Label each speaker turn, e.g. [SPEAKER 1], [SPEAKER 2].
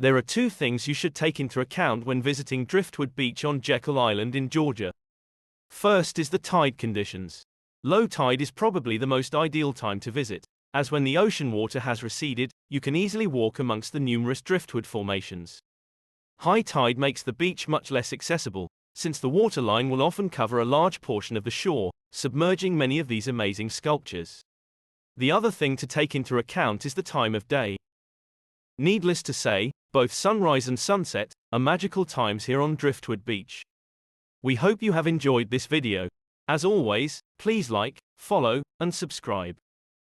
[SPEAKER 1] There are two things you should take into account when visiting Driftwood Beach on Jekyll Island in Georgia. First is the tide conditions. Low tide is probably the most ideal time to visit, as when the ocean water has receded, you can easily walk amongst the numerous driftwood formations. High tide makes the beach much less accessible, since the waterline will often cover a large portion of the shore, submerging many of these amazing sculptures. The other thing to take into account is the time of day. Needless to say, both sunrise and sunset are magical times here on Driftwood Beach. We hope you have enjoyed this video. As always, please like, follow, and subscribe.